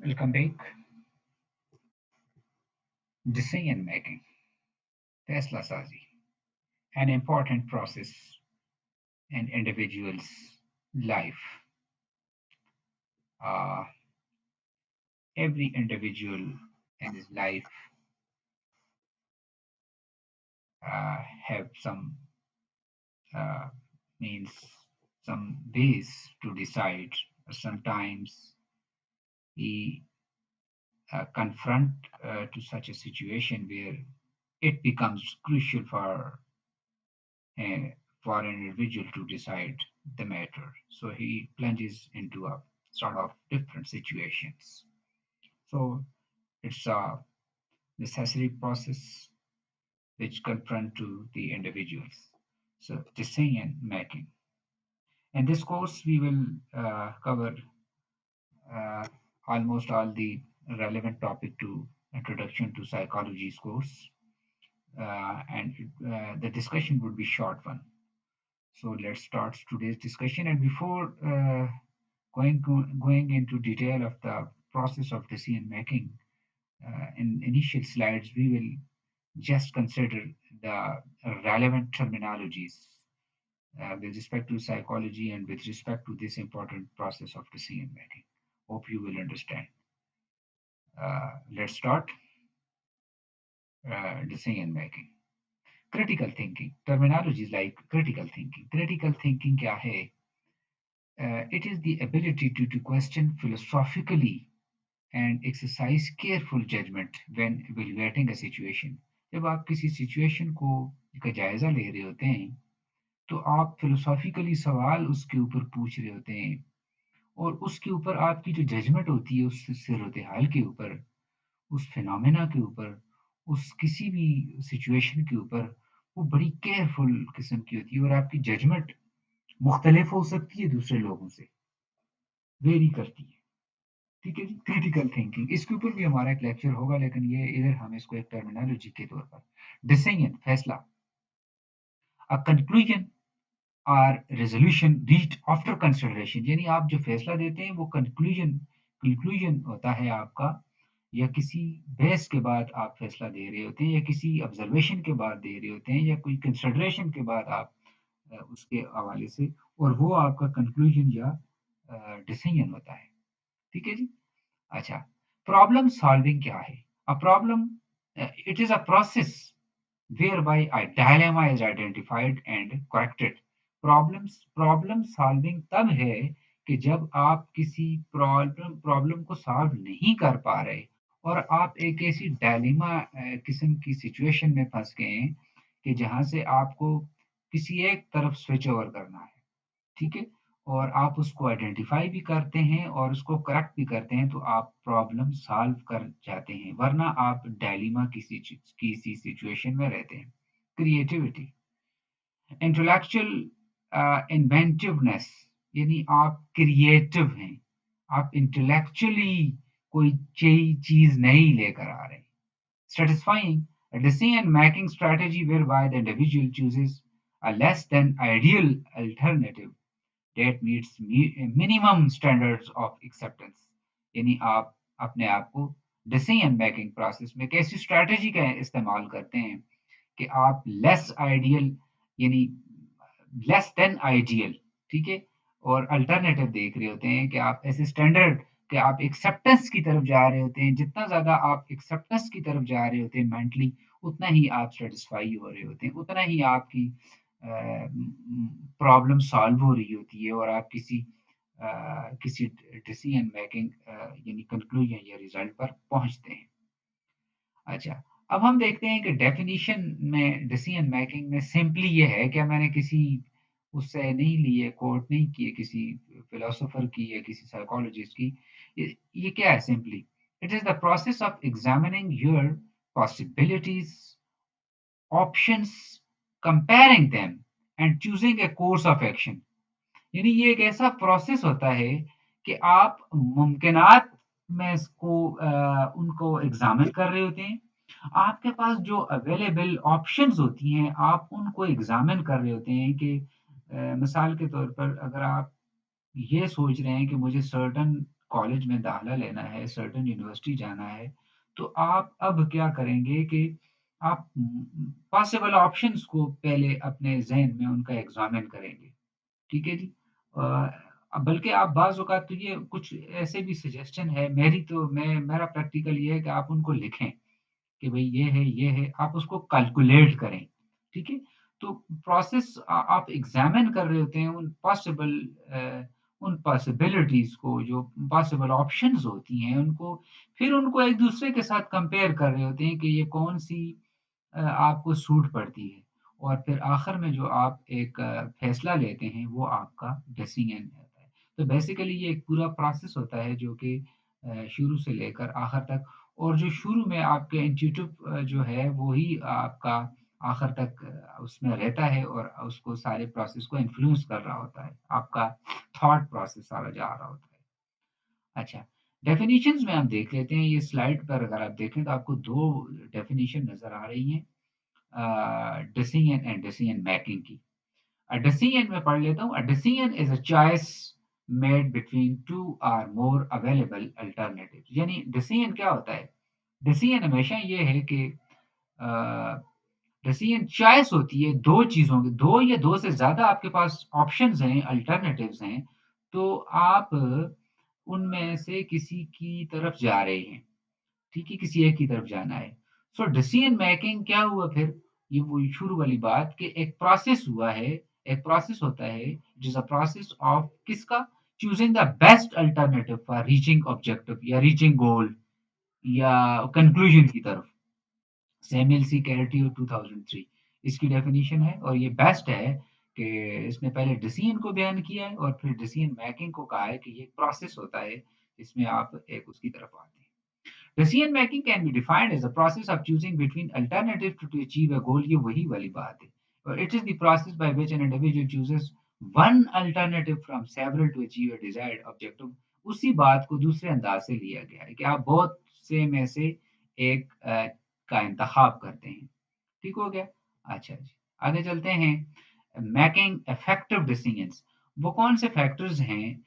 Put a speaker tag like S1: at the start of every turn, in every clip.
S1: Welcome back. Decision making, Tesla Sazi, an important process in individual's life. Uh, every individual in his life have some uh, means some ways to decide. Sometimes he confront to such a situation where it becomes crucial uh, for an individual to decide the matter. So he plunges into a sort of different situations. So it's a necessary process which confront to the individuals. So decision making. In this course, we will cover uh, almost all the relevant topic to introduction to psychology's course, and the discussion would be short one. So let's start today's discussion. And before going into detail of the process of decision making, in initial slides, we will just consider the relevant terminologies with respect to psychology and with respect to this important process of decision making. Hope you will understand. Let's start decision making. Critical thinking. Terminologies like critical thinking. Critical thinking क्या है? It is the ability to question philosophically and exercise careful judgment when evaluating a situation. जब आप किसी situation को का जायजा ले रहे होते हैं तो आप फिलोसॉफिकली सवाल उसके ऊपर पूछ रहे होते हैं और उसके ऊपर आपकी जो जजमेंट होती है उस सूरत हाल के ऊपर, उस फिनोमेना के ऊपर, उस किसी भी सिचुएशन के ऊपर वो बड़ी केयरफुल किस्म की होती है और आपकी जजमेंट मुख्तलिफ हो सकती है दूसरे लोगों से, वेरी करती है। ठीक है जी, क्रिटिकल थिंकिंग इसके ऊपर भी हमारा एक लेक्चर होगा, लेकिन ये इधर हम इसको एक टर्मिनोलॉजी के तौर पर डिसीजन फैसला, अ कंक्लूजन और रेजोल्यूशन रीच्ड आफ्टर कंसिडरेशन, यानी आप जो फैसला देते हैं वो कंक्लूजन कंक्लूजन होता है आपका, या किसी बहस के बाद आप फैसला दे रहे होते हैं या किसी ऑब्जर्वेशन के बाद दे रहे होते हैं या कोई कंसिडरेशन के बाद आप उसके हवाले से, और वो आपका कंक्लूजन या डिसीजन होता है। ठीक है जी। अच्छा, प्रॉब्लम सॉल्विंग क्या है? A problem, it is a process whereby a dilemma is identified and corrected. Problem solving तब है कि जब आप किसी प्रॉब्लम प्रॉब्लम को सॉल्व नहीं कर पा रहे और आप एक ऐसी डायलेमा किस्म की सिचुएशन में फंस गए हैं कि जहां से आपको किसी एक तरफ स्विच ओवर करना है। ठीक है? और आप उसको आइडेंटिफ़ाई भी करते हैं और उसको करेक्ट भी करते हैं, तो आप प्रॉब्लम सॉल्व कर जाते हैं, वरना आप डायलेमा किसी सिचुएशन में रहते हैं। क्रिएटिविटी, इंटेलेक्चुअल इन्वेंटिवनेस, यानी आप क्रिएटिव हैं, आप इंटेलेक्चुअली कोई चीज़ नई लेकर आ रहे हैं। Satisfying, a decision-making strategy whereby the individual chooses a less than ideal alternative that meets minimum standards of acceptance, यानी आप अपने आप को डिसीजन मेकिंग प्रोसेस में कैसी स्ट्रैटेजी का इस्तेमाल करते हैं कि आप लेस आइडियल, यानी लेस देन आइडियल, ठीक है, और अल्टरनेटिव देख रहे होते हैं कि आप ऐसे स्टैंडर्ड कि आप एक्सेप्टेंस की तरफ जा रहे होते हैं, जितना ज़्यादा आप एक्सेप्टेंस की तरफ जा रहे होते हैं मेंटली, उतना ही आप सेटिस्फाई हो रहे होते हैं, उतना ही आपकी प्रॉब्लम सॉल्व हो रही होती है और आप किसी डिसीजन मेकिंग यानी कंक्लूजन या रिजल्ट पर पहुंचते हैं। अच्छा, अब हम देखते हैं कि डेफिनिशन में डिसीजन मेकिंग में सिंपली ये है कि मैंने किसी उससे नहीं ली है, कोट नहीं की है किसी फिलोसोफर की या किसी साइकोलॉजिस्ट की। ये क्या है simply? It is the process of examining your possibilities, options, comparing them and choosing a course of action. यानी ये एक ऐसा प्रोसेस होता है कि आप मुमकिनात में इसको उनको एग्जामिन कर रहे होते हैं। आपके पास जो अवेलेबल ऑप्शंस होती हैं, आप उनको एग्जामिन कर रहे होते हैं कि मिसाल के तौर पर अगर आप ये सोच रहे हैं कि मुझे सर्टेन कॉलेज में दाखिला लेना है, सर्टेन यूनिवर्सिटी जाना है, तो आप अब क्या करेंगे कि आप पॉसिबल ऑप्शंस को पहले अपने ज़हन में उनका एग्ज़ामिन करेंगे, ठीक है जी? बल्कि आप बाज़ औक़ात तो ये कुछ ऐसे भी सजेशन है, मेरा प्रैक्टिकल ये है कि आप उनको लिखें। कि भई ये है, आप उसको कैलकुलेट करें, ठीक है? तो प्रोसेस आप एग्ज़ामिन कर रहे होते हैं उन पॉसिबिलिटीज़ को जो पॉसिबल ऑप्शंस होती हैं उनको, फिर उनको एक-दूसरे के साथ कंपेयर कर रहे होते हैं कि ये कौन-सी आपको सूट पड़ती है और फिर आखिर में जो आप एक फैसला लेते हैं वो आपका डिसीजन रहता है। तो बेसिकली ये एक पूरा प्रोसेस होता है जो कि शुरू से लेकर आखिर तक और जो शुरू में आपके इंट्यूटिव जो है वो ही आपका आखिर तक उसमें रहता है और उसको सारे प्रोसेस को इन्फ्लुएंस कर रहा होता है। आपका थॉट प्रोसेस सारा जा रहा होता है। अच्छा, डेफिनिशंस में हम देख लेते हैं ये स्लाइड पर अगर आप देखें तो आपको 2 डेफिनिशन नज़र आ रही हैं डिसीजन एंड डिसीजन मेकिंग की। डिसीजन मैं पढ़ लेता हूँ। A decision is a choice made between 2 और मोर अवेलेबल अल्टरनेटिव्स यानी डिसीजन क्या होता है? डिसीजन हमेशा ये है कि अ, डिसीजन चॉइस होती है 2 चीज़ों की, 2 या 2 से ज़्यादा आपके पास ऑप्शंस हैं, अल्टरनेटिव्स हैं, तो आप उनमें से किसी की तरफ जा रहे हैं। ठीक है, किसी एक की तरफ जाना है। सो डिसीजन मेकिंग क्या हुआ फिर? ये वही शुरू वाली बात कि एक प्रोसेस हुआ है, एक प्रोसेस होता है, it is a process of किसका? Choosing the best alternative for reaching objective या रीचिंग गोल या कंक्लूजन की तरफ। सैमुअल सी कैरेटियो 2003 इसकी डेफिनिशन है और ये बेस्ट है कि इसने पहले डिसीजन को बयान किया है और फिर डिसीजन मेकिंग को कहा है कि ये एक प्रोसेस होता है, जिसमें आप एक उसकी तरफ आते हैं। Decision making can be defined as the process of choosing between alternatives to achieve a goal. ये वही वाली बात है. It is the process by which an individual chooses one alternative from several to achieve a desired objective. उसी बात को दूसरे अंदाज से लिया गया है कि आप बहुत से में से एक का इंतखाब करते हैं. ठीक हो गया? अच्छा जी. आगे चलते हैं. मेकिंग इफेक्टिव डिसीजंस वो कौन से फैक्टर्स हैं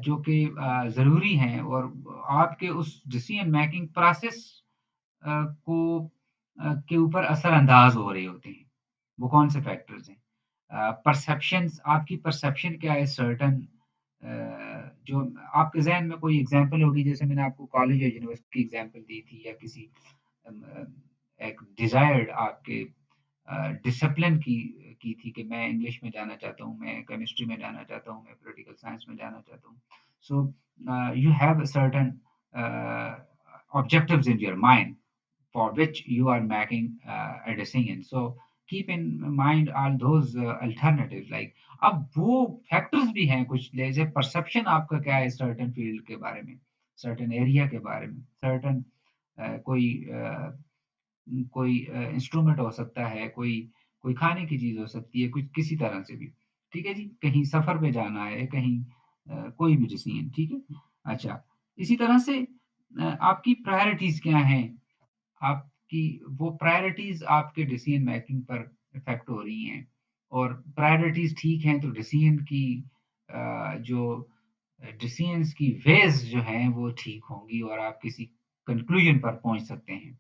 S1: जो कि ज़रूरी हैं और आपके उस डिसीजन मेकिंग प्रोसेस को के ऊपर असरअंदाज हो रहे होते हैं। वो कौन से फैक्टर्स हैं? परसेप्शंस आपकी परसेप्शन क्या है सर्टेन जो आपके ज़हन में कोई एग्ज़ाम्पल होगी जैसे मैंने आपको कॉलेज या यूनिवर्सिटी की एग्ज़ाम्पल दी थी या किसी अम, अ, एक डिज़ायर्ड आपके डिसिप्लिन की थी कि मैं इंग्लिश में जाना चाहता हूँ, मैं केमिस्ट्री में जाना चाहता हूँ, मैं पॉलिटिकल साइंस में जाना चाहता हूँ। So you have certain objectives in your mind for which you are making a decision. So keep in mind all those alternatives like अब वो फैक्टर्स भी हैं कुछ जैसे परसेप्शन आपका क्या है सर्टेन फील्ड के बारे में, सर्टेन एरिया के बारे में, सर्टेन कोई इंस्ट्रूमेंट हो सकता है, कोई कोई खाने की चीज़ हो सकती है, कुछ किसी तरह से भी। ठीक है जी? कहीं सफ़र पे जाना है, कहीं कोई भी डिसीज़न, ठीक है? अच्छा, इसी तरह से आपकी प्रायोरिटीज़ क्या हैं? आपकी वो प्रायोरिटीज़ आपके डिसीज़न मेकिंग पर इफ़ेक्ट हो रही हैं और प्रायोरिटीज़ ठीक हैं तो डिसीज़न की जो डिसीज़न्स की वेज़ जो हैं वो ठीक होंगी और आप किसी कंक्लूजन पर पहुँच सकते हैं।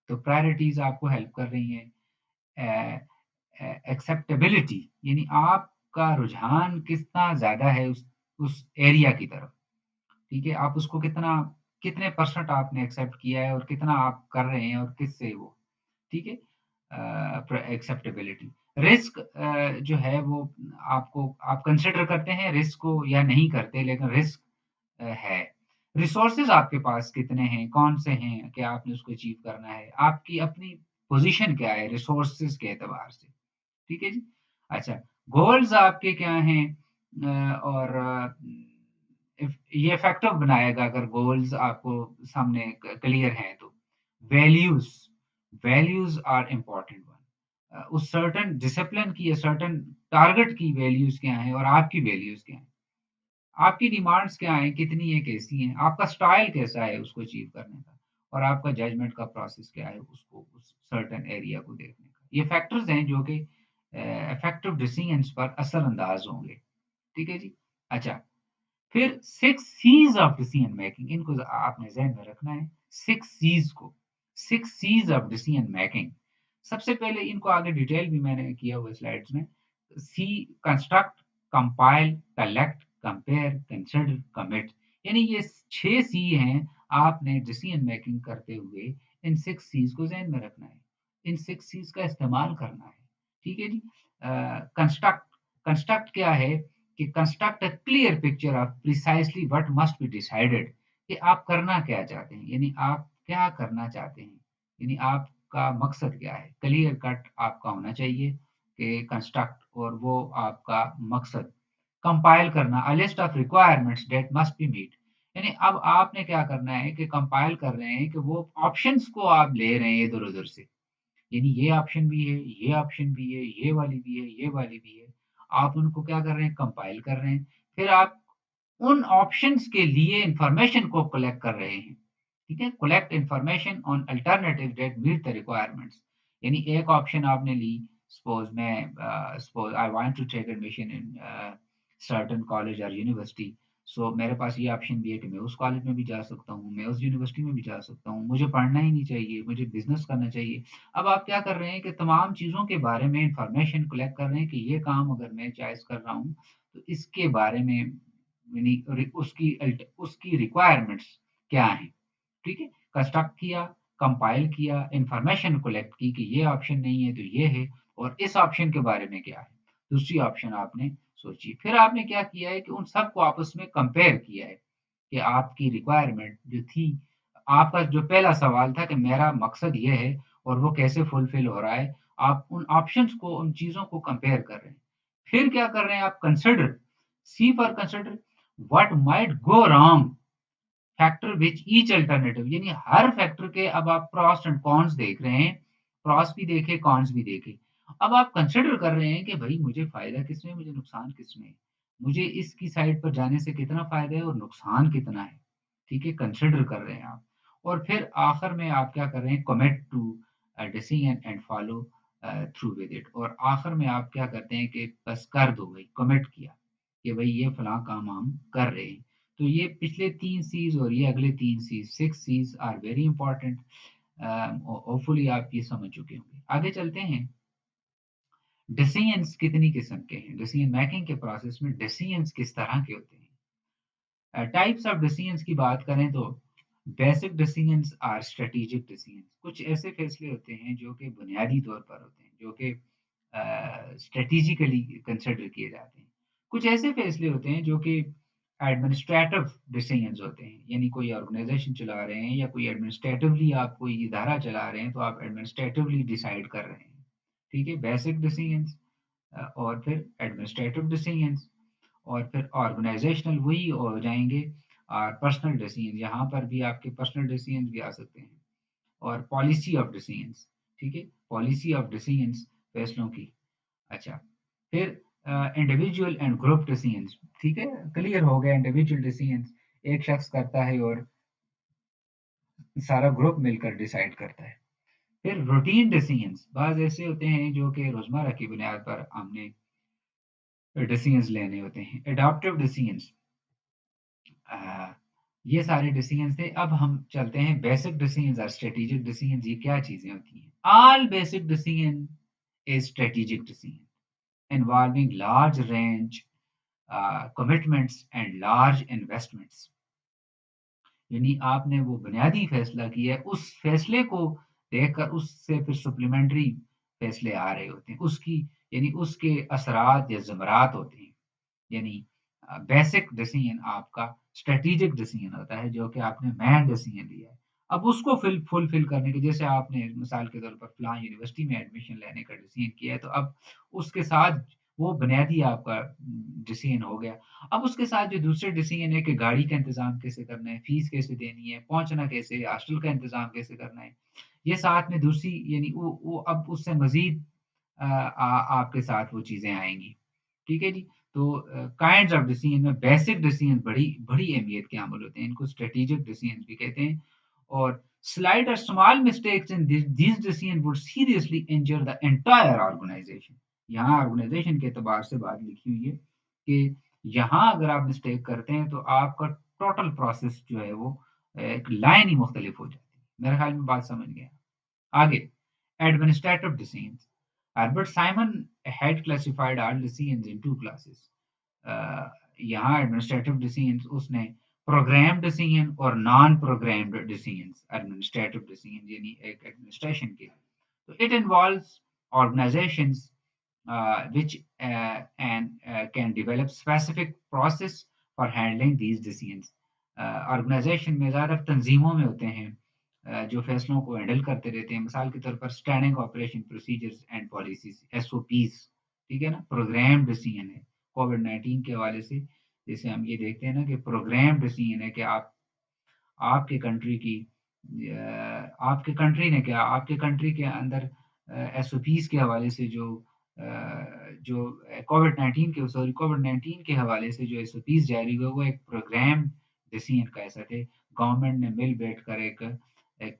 S1: तो प्रायोरिटीज़ आपको हेल्प कर रही हैं। एक्सेप्टेबिलिटी यानी आपका रुझान कितना ज़्यादा है उस एरिया की तरफ, ठीक है? आप उसको कितने परसेंट आपने एक्सेप्ट किया है और कितना आप कर रहे हैं और किससे वो, ठीक है? एक्सेप्टेबिलिटी। रिस्क जो है वो आप कंसिडर करते हैं रिस्क को या नहीं करते लेकिन रिस्क है। रिसोर्सेज़ आपके पास कितने हैं, कौन से हैं कि आपने उसको अचीव करना है, आपकी अपनी पोज़ीशन क्या है रिसोर्सेज़ के एतबार से, ठीक है जी? अच्छा, गोल्स आपके क्या हैं और इफ ये इफ़ेक्टिव बनाएगा अगर गोल्स आपको सामने क्लियर हैं तो। Values, values are important one. उस सर्टेन डिसिप्लिन की या सर्टेन टारगेट की वैल्यूज़ क्या हैं और आपकी वैल्यूज़ क्या हैं? आपकी डिमांड्स क्या हैं, कितनी है, कैसी हैं? आपका स्टाइल कैसा है उसको अचीव करने का? और आपका जजमेंट का प्रोसेस क्या है उसको उस सर्टेन एरिया को देखने का? ये फैक्टर्स हैं जो कि इफेक्टिव डिसीजंस पर असर अंदाज होंगे। ठीक है जी? अच्छा, फिर 6 सीज ऑफ डिसीजन मेकिंग, इनको आपने ज़हन में रखना है, 6 सीज को, 6 सीज ऑफ डिसीजन मेकिंग। सबसे पहले इनको आगे डिटेल भी मैंने किया हुआ है स्लाइड्स में। C construct, compile, collect, compare, consider, commit, यानी ये 6 सी हैं, आपने डिसीजन मेकिंग करते हुए इन 6 सीज को ज़हन में रखना है। इन 6 सीज का इस्तेमाल करना है। ठीक है जी? कंस्ट्रक्ट, कंस्ट्रक्ट क्या है कि construct a clear picture of precisely what must be decided, कि आप करना क्या चाहते हैं, यानी आप क्या करना चाहते हैं, यानी आपका मकसद क्या है, क्लियर कट आपका होना चाहिए कि कंस्ट्रक्ट और वो आपका मकसद। कंपाइल करना, a list of requirements that must be meet, यानी अब आपने क्या करना है कि कंपाइल कर रहे हैं कि वो ऑप्शंस को आप ले रहे हैं इधर उधर से, यानी ये ऑप्शन भी है, ये ऑप्शन भी है, ये वाली भी है, ये वाली भी है। आप उनको क्या कर रहे हैं, कंपाइल कर रहे हैं। फिर आप उन ऑप्शंस के लिए इंफॉर्मेशन को कलेक्ट कर रहे हैं। ठीक है? Collect information on alternative that meet the requirements, यानी एक ऑप्शन आपने ली, suppose I want to take admission in certain college और यूनिवर्सिटी, सो मेरे पास ये ऑप्शन भी है कि मैं उस कॉलेज में भी जा सकता हूँ, मैं उस यूनिवर्सिटी में भी जा सकता हूँ, मुझे पढ़ना ही नहीं चाहिए, मुझे बिजनेस करना चाहिए। अब आप क्या कर रहे हैं कि तमाम चीज़ों के बारे में इंफॉर्मेशन कलेक्ट कर रहे हैं कि ये काम अगर मैं चॉइस कर रहा हूँ तो इसके बारे में, यानी उसकी रिक्वायरमेंट्स क्या हैं। ठीक है? कंस्ट्रक्ट किया, कंपाइल किया, इंफॉर्मेशन कलेक्ट की कि ये ऑप्शन नहीं है तो ये है, और इस ऑप्शन के बारे में क्या है, दूसरी ऑप्शन आपने सोची। फिर आपने क्या किया है कि उन सबको आपस में कंपेयर किया है कि आपकी रिक्वायरमेंट जो थी, आपका जो पहला सवाल था कि मेरा मकसद ये है और वो कैसे फुलफिल हो रहा है, आप उन ऑप्शंस को, उन चीज़ों को कंपेयर कर रहे हैं। फिर क्या कर रहे हैं आप, consider, see for consider, what might go wrong factor which each alternative, यानी हर फैक्टर के अब आप प्रॉस एंड कॉन्स देख रहे हैं, प्रॉस भी देखे, कॉन्स भी देखे। अब आप कंसिडर कर रहे हैं कि भाई मुझे फायदा किसमें, मुझे नुकसान किसमें है, मुझे इसकी साइड पर जाने से कितना फायदा है और नुकसान कितना है। ठीक है? कंसिडर कर रहे हैं आप। और फिर आखिर में आप क्या कर रहे हैं, commit to decision and follow through with it, और आखिर में आप क्या करते हैं कि बस कर दो भाई, कमिट किया कि भाई ये फलां काम हम कर रहे हैं। तो ये पिछले 3 सीज़ और ये अगले 3 Cs, 6 Cs are very important. Hopefully आप ये समझ चुके होंगे। आगे चलते हैं। डिसीजंस कितनी किस्म के हैं? डिसीजन मेकिंग के प्रोसेस में डिसीजंस किस तरह के होते हैं? टाइप्स ऑफ डिसीजंस की बात करें तो basic decisions are strategic decisions, कुछ ऐसे फैसले होते हैं जो कि बुनियादी तौर पर होते हैं, जो कि स्ट्रेटेजिकली कंसिडर किए जाते हैं। कुछ ऐसे फैसले होते हैं जो कि एडमिनिस्ट्रेटिव डिसीजंस होते हैं, यानी कोई ऑर्गेनाइजेशन चला रहे हैं या कोई एडमिनिस्ट्रेटिवली आप कोई इदारा चला रहे हैं तो आप एडमिनिस्ट्रेटिवली डिसाइड कर रहे हैं। ठीक है? बेसिक डिसीजंस, और फिर एडमिनिस्ट्रेटिव डिसीजंस, और फिर ऑर्गेनाइजेशनल वही हो जाएंगे, और पर्सनल डिसीजन, यहाँ पर भी आपके पर्सनल डिसीजंस भी आ सकते हैं, और पॉलिसी ऑफ डिसीजंस। ठीक है? पॉलिसी ऑफ डिसीजंस फैसलों की। अच्छा, फिर इंडिविजुअल एंड ग्रुप डिसीजंस। ठीक है? क्लियर हो गया, इंडिविजुअल डिसीजंस एक शख्स करता है और सारा ग्रुप मिलकर डिसाइड करता है। फिर रूटीन डिसीजंस, बाज ऐसे होते हैं जो कि रोजमर्रा की बुनियाद पर हमने डिसीजंस लेने होते हैं। एडॉप्टिव डिसीजंस, ये सारे डिसीजंस थे। अब हम चलते हैं बेसिक डिसीजंस और स्ट्रेटेजिक डिसीजंस, ये क्या चीजें होती हैं? All basic decision is strategic decision involving large range commitments and large investments, यानी आपने वो बुनियादी फैसला किया है, उस फैसले को देखकर उससे फिर सप्लीमेंट्री फैसले आ रहे होते हैं, उसकी, यानी उसके असरात या ज़मरात होते हैं। यानी बेसिक डिसीजन आपका स्ट्रेटेजिक डिसीजन होता है जो कि आपने मेन डिसीजन लिया है। अब उसको फुलफिल करने के, जैसे आपने मिसाल के तौर पर फलां यूनिवर्सिटी में एडमिशन लेने का डिसीजन किया है, तो अब उसके साथ वो बुनियादी आपका डिसीजन हो गया। अब उसके साथ जो दूसरे डिसीजन है कि गाड़ी का इंतजाम कैसे करना है, फीस कैसे देनी है, पहुंचना कैसे है, हॉस्टल का इंतजाम कैसे करना है, ये साथ में दूसरी, यानी वो अब उससे मजीद आपके साथ वो चीजें आएंगी। ठीक है जी? तो काइंड्स ऑफ डिसीजन में बेसिक डिसीजन बड़ी बड़ी अहमियत के हामिल होते हैं, इनको स्ट्रेटेजिक डिसीजन भी कहते हैं। और स्लाइट और small mistakes in this decision would seriously injure the entire organisation, यहाँ ऑर्गेनाइजेशन के एतबार से बात लिखी हुई है कि यहाँ अगर आप मिस्टेक करते हैं तो आपका टोटल प्रोसेस जो है वो एक लाइन ही मुख्तलिफ हो जाती है। मेरे ख्याल में बात समझ गए। आगे, administrative decisions. Albert Simon had classified all decisions in two classes. अ, यहाँ एडमिनिस्ट्रेटिव डिसीजंस उसने प्रोग्राम डिसीजन और non programmed decisions, administrative decision यानी एक एडमिनिस्ट्रेशन के, तो it involves organizations which and can develop specific process for handling these decisions. Organisation में ज़्यादा तंजीमों में होते हैं जो फैसलों को हैंडल करते रहते हैं, मिसाल के तौर पर standing operation procedures and policies, SOPs, ठीक है ना। प्रोग्राम डिसीजन है कोविड-19 के हवाले से, जैसे हम ये देखते हैं ना कि प्रोग्राम डिसीजन है कि आपके कंट्री की आपके कंट्री ने क्या आपके कंट्री के अंदर एसओपीज के हवाले से जो कोविड-19 के हवाले से जो एसओपीज जारी हुए वो एक प्रोग्राम डिसीजन का ऐसा थे। गवर्नमेंट ने मिल बैठकर एक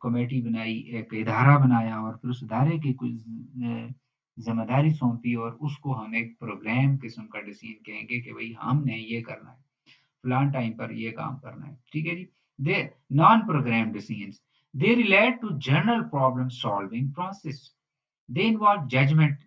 S1: कमेटी बनाई, एक इदारा बनाया और फिर उस इदारे की कुछ जिम्मेदारी सौंपी और उसको हम एक प्रोग्राम किस्म का डिसीजन कहेंगे कि भाई हमने ये करना है, फलान टाइम पर ये काम करना है, ठीक है जी। They non programme decisions, they relate to general problem solving process, they involve judgement,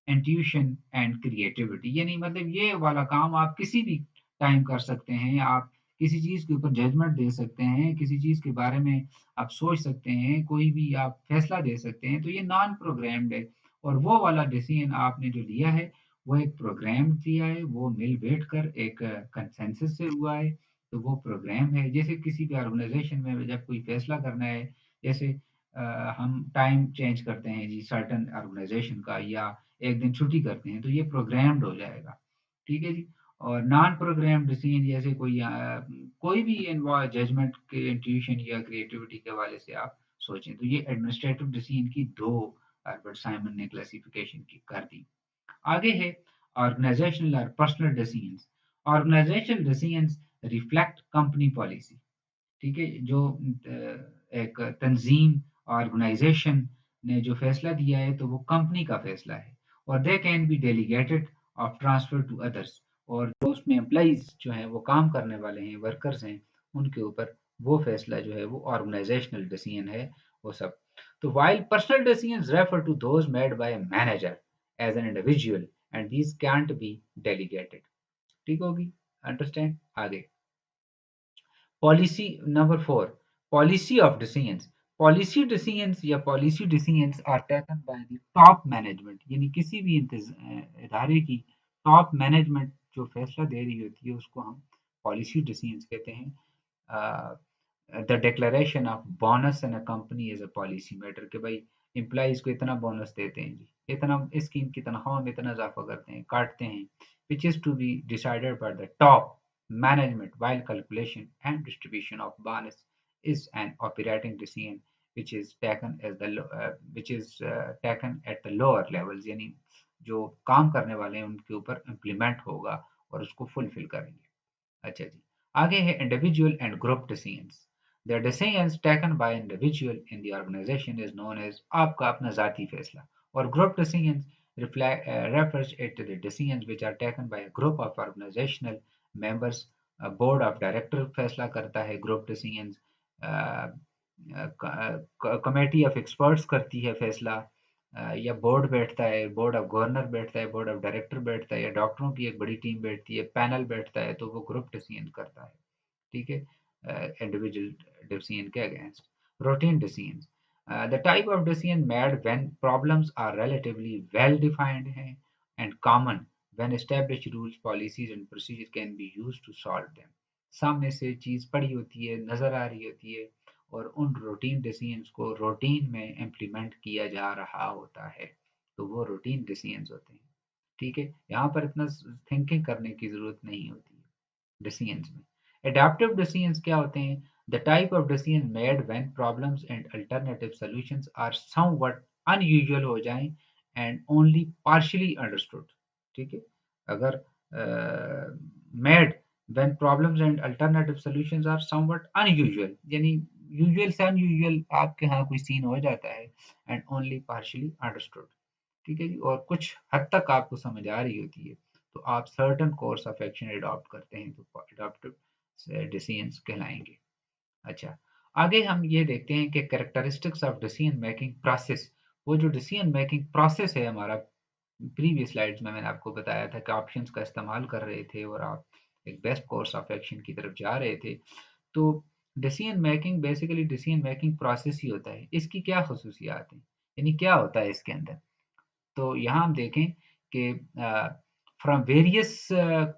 S1: intuition and creativity. यानी मतलब ये वाला काम आप किसी भी टाइम कर सकते हैं, आप किसी चीज के ऊपर जजमेंट दे सकते हैं, किसी चीज के बारे में आप सोच सकते हैं, कोई भी आप फैसला दे सकते हैं, तो ये नॉन प्रोग्राम्ड है। और वो वाला डिसीजन आपने जो लिया है वो एक प्रोग्राम दिया है, वो मिल बैठ कर एक कंसेंसस से हुआ है, तो वो प्रोग्राम है। जैसे किसी भी ऑर्गेनाइजेशन में जब कोई फैसला करना है, जैसे हम टाइम चेंज करते हैं जी सर्टन ऑर्गेनाइजेशन का, या एक दिन छुट्टी करते हैं, तो ये प्रोग्राम्ड हो जाएगा, ठीक है जी। और नॉन प्रोग्राम डिसीजन जैसे कोई भी इन्वॉल्व जजमेंट के इंट्यूशन या क्रिएटिविटी के हवाले से आप सोचें, तो ये एडमिनिस्ट्रेटिव डिसीजन की दो अल्बर्ट साइमन ने क्लासिफिकेशन की कर दी। आगे है ऑर्गेनाइजेशनल और personal decisions. Organisational decisions reflect company policy, ठीक है। जो एक तंजीम ऑर्गेनाइजेशन ने जो फैसला दिया है तो वो कंपनी का फैसला है, और दे कैन बी डेलीगेटेड और ट्रांसफर टू अदर्स, और जो उसमें एम्प्लॉइज जो हैं वो काम करने वाले हैं, वर्कर्स हैं, उनके ऊपर वो फैसला जो है वो ऑर्गेनाइजेशनल डिसीजन है, वो सब। तो while personal decisions refer to those made by a manager as an individual and these can't be delegated, ठीक होगी, अंडरस्टैंड। आगे, policy number 4, policy of decisions. Policy decisions या policy decisions are taken by the top management, यानी किसी भी इदारे की top management जो फैसला दे रही होती है उसको हम पॉलिसी डिसीजंस कहते हैं। The declaration of bonus in a company is a policy matter, कि भाई एम्प्लॉइज को इतना बोनस देते हैं जी, इतना स्कीम की तनख्वाह में इतना इजाफा करते हैं, काटते हैं, which is to be decided by the top management, while calculation and distribution of bonus is an operating decision which is taken as taken at the lower levels, यानी जो काम करने वाले हैं उनके ऊपर इम्प्लीमेंट होगा और उसको फुलफिल करेंगे। अच्छा जी, आगे है individual and group decisions. The decisions taken by individual in the organisation is known as, आपका अपना जाती फैसला, और group decisions refers it to the decisions which are taken by a group of organizational members। Board of director फैसला करता है group decisions, committee of experts करती है फैसला, या बोर्ड बैठता है, बोर्ड ऑफ गवर्नर बैठता है, बोर्ड ऑफ डायरेक्टर बैठता है, या डॉक्टरों की एक बड़ी टीम बैठती है, पैनल बैठता है, तो वो ग्रुप डिसीजन करता है, ठीक है, इंडिविजुअल डिसीजन के against. Routine decision, the type of decision made when problems are relatively well defined है and common when established rules policies and procedure can be used to solve them. सामने से चीज पड़ी होती है, नजर आ रही होती है, और उन रूटीन डिसीजंस को रूटीन में इम्प्लीमेंट किया जा रहा होता है, तो वो रूटीन डिसीजंस होते हैं, ठीक है। यहाँ पर इतना थिंकिंग करने की जरूरत नहीं होती है डिसीजंस में। एडाप्टिव डिसीजंस क्या होते हैं? The type of decision made when problems and alternative solutions are somewhat unusual हो जाएं एंड ओनली पार्शियली अंडरस्टूड, ठीक है। अगर made when problems and alternative solutions are somewhat unusual, यानी यूजुअल से अनयूजुअल आपके यहाँ कोई सीन हो जाता है, एंड ओनली पार्शियली अंडरस्टूड, ठीक है जी, और कुछ हद तक आपको समझ आ रही होती है, तो आप certain course of action adopt करते हैं तो अडॉप्टिव डिसीजंस कहलाएंगे। अच्छा, आगे हम ये देखते हैं कि characteristics of decision making process. वो जो डिसीजन मेकिंग प्रोसेस है हमारा, प्रीवियस स्लाइड्स में मैंने आपको बताया था कि ऑप्शंस का इस्तेमाल कर रहे थे और आप एक बेस्ट कोर्स ऑफ एक्शन की तरफ जा रहे थे। तो decision making basically decision making process ही होता है। इसकी क्या खसूसियात हैं, यानी क्या होता है इसके अंदर? तो यहाँ हम देखें कि from various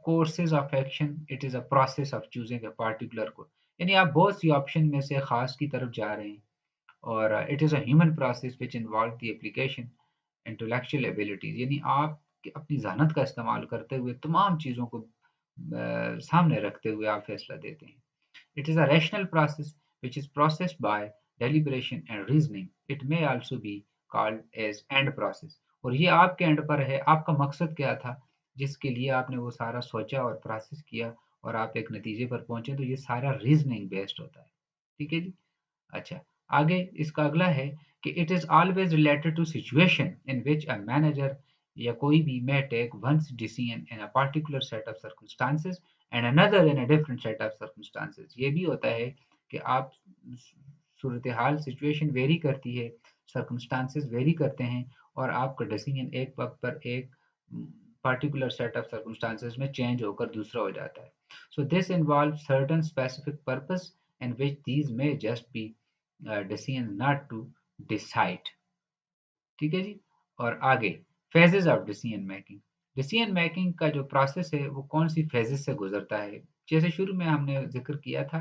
S1: courses of action it is a process of choosing a particular course. यानी आप बहुत सी ऑप्शन में से खास की तरफ जा रहे हैं और it is a human process which involve the application intellectual abilities, यानी आप अपनी जहानत का इस्तेमाल करते हुए तमाम चीज़ों को सामने रखते हुए आप फैसला देते हैं। It is a rational process which is processed by deliberation and reasoning. It may also be called as end process. और ये आपके एंड पर है, आपका मकसद क्या था जिसके लिए आपने वो सारा सोचा और प्रोसेस किया और आप एक नतीजे पर पहुंचे, तो ये सारा रीजनिंग बेस्ड होता है। ठीक है जी। अच्छा, आगे इसका अगला है कि it is always related to situation in which a manager या कोई भी may take once decision in a particular set of circumstances and another in a different set of circumstances. ये भी होता है कि आप सूरत हाल सिचुएशन वेरी करती है, सर्कमस्टांसेस वेरी करते हैं और आपका डिसीजन एक वक्त पर एक पर्टिकुलर सेट ऑफ सर्कमस्टांसेस में चेंज होकर दूसरा हो जाता है। So this involve certain specific purpose in which these may just be decision not to decide। ठीक है जी। और आगे phases of decision making. Decision making का जो प्रोसेस है वो कौन सी फेजेस से गुजरता है? जैसे शुरू में हमने जिक्र किया था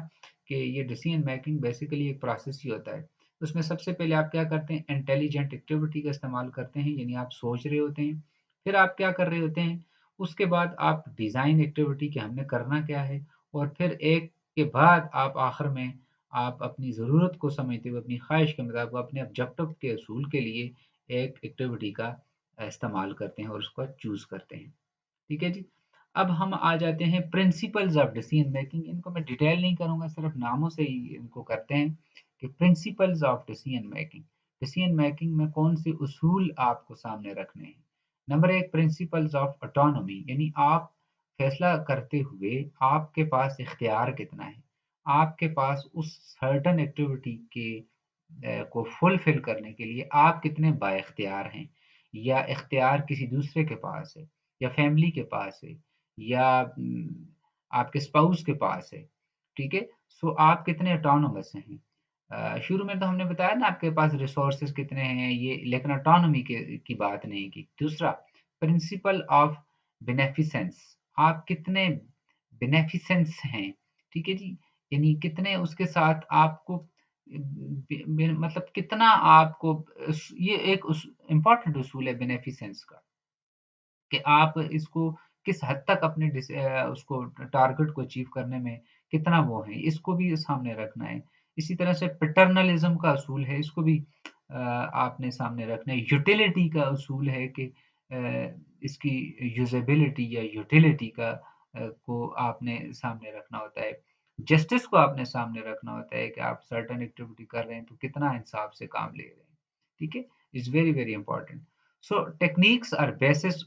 S1: कि ये डिसीजन मेकिंग बेसिकली एक प्रोसेस ही होता है। उसमें सबसे पहले आप क्या करते हैं, इंटेलिजेंट एक्टिविटी का इस्तेमाल करते हैं, यानी आप सोच रहे होते हैं। फिर आप क्या कर रहे होते हैं, उसके बाद आप डिज़ाइन एक्टिविटी कि हमने करना क्या है, और फिर एक के बाद आप आखिर में आप अपनी ज़रूरत को समझते हुए अपनी ख्वाहिश के मुताबिक अपने ऑब्जेक्टिव के असूल के लिए एक एक्टिविटी का इस्तेमाल करते हैं और उसको चूज़ करते हैं। ठीक है जी। अब हम आ जाते हैं प्रिंसिपल्स ऑफ डिसीजन मेकिंग। इनको मैं डिटेल नहीं करूँगा, सिर्फ नामों से ही इनको करते हैं कि principles of decision making. Decision making में कौन से उसूल आपको सामने रखने हैं? नंबर 1 प्रिंसिपल्स ऑफ ऑटोनॉमी, यानी आप फैसला करते हुए आपके पास इख्तियार कितना है? आपके पास उस सर्टेन एक्टिविटी के को फुलफिल करने के लिए आप कितने बाइख्तियार हैं, या इख्तियार किसी दूसरे के पास है, या फैमिली के पास है, या आपके स्पाउस के पास है। ठीक है। सो आप कितने ऑटोनोमस हैं? शुरू में तो हमने बताया ना आपके पास रिसोर्सेज कितने हैं ये, लेकिन ऑटोनॉमी की बात नहीं की। दूसरा प्रिंसिपल ऑफ बेनिफिसेंस, आप कितने बेनिफिसेंस हैं? ठीक है जी। यानी कितने उसके साथ आपको मतलब कितना आपको ये एक इम्पोर्टेंट उसूल है बेनिफिसेंस का, कि आप इसको किस हद तक अपने उसको टारगेट को अचीव करने में कितना वो है, इसको भी सामने रखना है। इसी तरह से पैटर्नलिज्म का असूल है, इसको भी आपने सामने रखना है। यूटिलिटी का असूल है कि इसकी यूजेबिलिटी या यूटिलिटी का को आपने सामने रखना होता है। जस्टिस को आपने सामने रखना होता है कि आप सर्टेन एक्टिविटी कर रहे हैं तो कितना इंसाफ से काम ले रहे हैं। ठीक है। It's very very important. So techniques are basis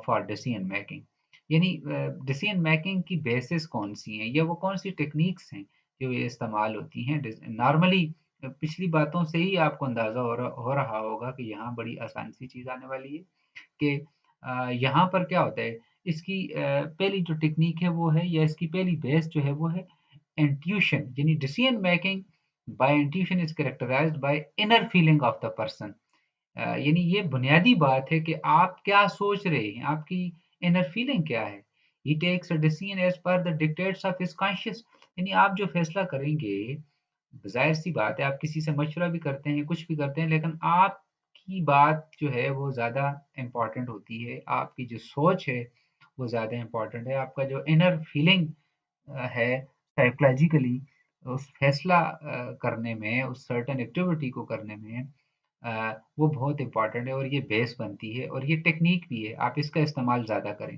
S1: for decision making, यानी डिसीजन मेकिंग की बेसिस कौन सी हैं, या वो कौन सी टेक्निक्स हैं जो ये इस्तेमाल होती हैं। नॉर्मली पिछली बातों से ही आपको अंदाज़ा हो रहा होगा कि यहाँ बड़ी आसान सी चीज़ आने वाली है कि यहाँ पर क्या होता है, इसकी पहली जो टेक्निक है वो है, या इसकी पहली बेस जो है वो है इंट्यूशन, यानी decision making by intuition is characterised by inner feeling of the person. यानी ये बुनियादी बात है कि आप क्या सोच रहे हैं, आपकी इनर फीलिंग क्या है। He takes a decision as per the dictates of his conscious, यानी आप जो फैसला करेंगे, ज़ाहिर सी बात है आप किसी से मशवरा भी करते हैं, कुछ भी करते हैं, लेकिन आपकी बात जो है वो ज़्यादा इम्पोर्टेंट होती है, आपकी जो सोच है वो ज़्यादा इम्पोर्टेंट है, आपका जो इनर फीलिंग है साइकोलॉजिकली उस फैसला करने में, उस सर्टेन एक्टिविटी को करने में वो बहुत इम्पोर्टेंट है और ये बेस बनती है और ये टेक्नीक भी है, आप इसका इस्तेमाल ज़्यादा करें।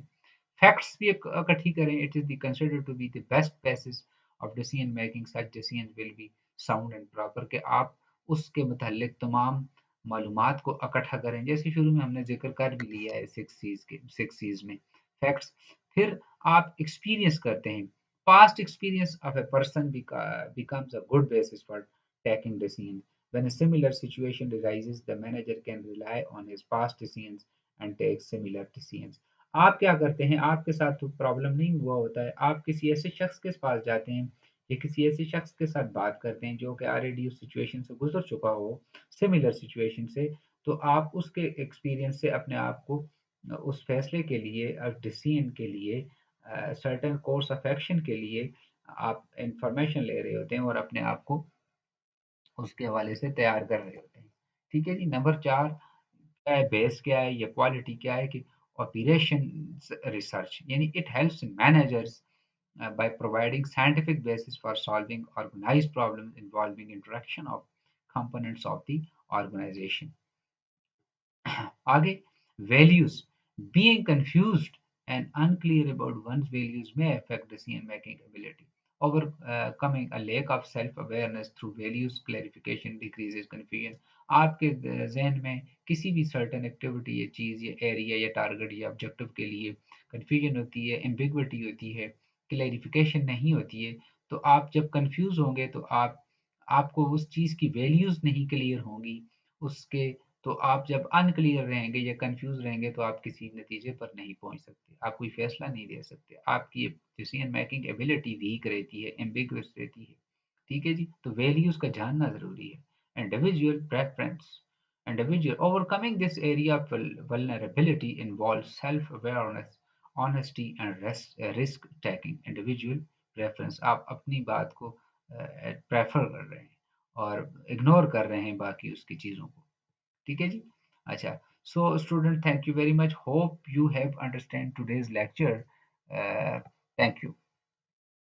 S1: फैक्ट्स भी इकट्ठी करें, it is the considered to be the best basis of decision making, such decision will be sound and proper, कि आप उसके मुतालिक तमाम मालूमात को इकट्ठा करें। जैसे शुरू में हमने ज़िक्र कर भी लिया है 6 सीज़ में। फैक्ट्स। फिर आप एक्सपीरियंस करते हैं। Past experience of a person becomes a good basis for taking decisions. When a similar situation arises, the manager can rely on his past decisions and take similar decisions. आप क्या करते हैं, आपके साथ तो प्रॉब्लम नहीं हुआ होता है, आप किसी ऐसे शख्स के पास जाते हैं या किसी ऐसे शख्स के साथ बात करते हैं जो कि ऑलरेडी उस सिचुएशन से गुजर चुका हो, सिमिलर सिचुएशन से, तो आप उसके एक्सपीरियंस से अपने आप को उस फैसले के लिए और डिसीजन के लिए सर्टेन कोर्स ऑफ एक्शन के लिए आप इंफॉर्मेशन ले रहे होते हैं और अपने आप को उसके हवाले से तैयार कर रहे होते हैं। ठीक है जी। नंबर 4 क्या है, बेस क्या है या क्वालिटी क्या है कि ऑपरेशंस रिसर्च, यानी it helps managers by providing scientific basis for solving organized problems involving interaction of components of the organization. आगे, values. Being confused and unclear about one's values may affect decision making ability. Overcoming a lack of self awareness through values clarification decreases confusion. आपके जहन में किसी भी certain activity या चीज़ या area या target या ऑब्जेक्टिव के लिए कंफ्यूजन होती है, एम्बिग्विटी होती है, क्लैरिफिकेशन नहीं होती है, तो आप जब कंफ्यूज होंगे तो आपको उस चीज़ की वैल्यूज़ नहीं क्लियर होंगी, उसके तो आप जब अनक्लियर रहेंगे या कंफ्यूज रहेंगे तो आप किसी नतीजे पर नहीं पहुंच सकते, आप कोई फैसला नहीं दे सकते, आपकी डिसीजन मेकिंग एबिलिटी वीक रहती है, एम्बिगुअस रहती है। ठीक है जी। तो वैल्यूज का जानना जरूरी है। Individual preference, individual overcoming this area of vulnerability involve self awareness, honesty and risk taking. Individual preference, आप अपनी बात को प्रेफर कर रहे हैं और इग्नोर कर रहे हैं बाकी उसकी चीज़ों को। ठीक है जी। अच्छा, so student, thank you very much, hope you have understand today's lecture. Thank you.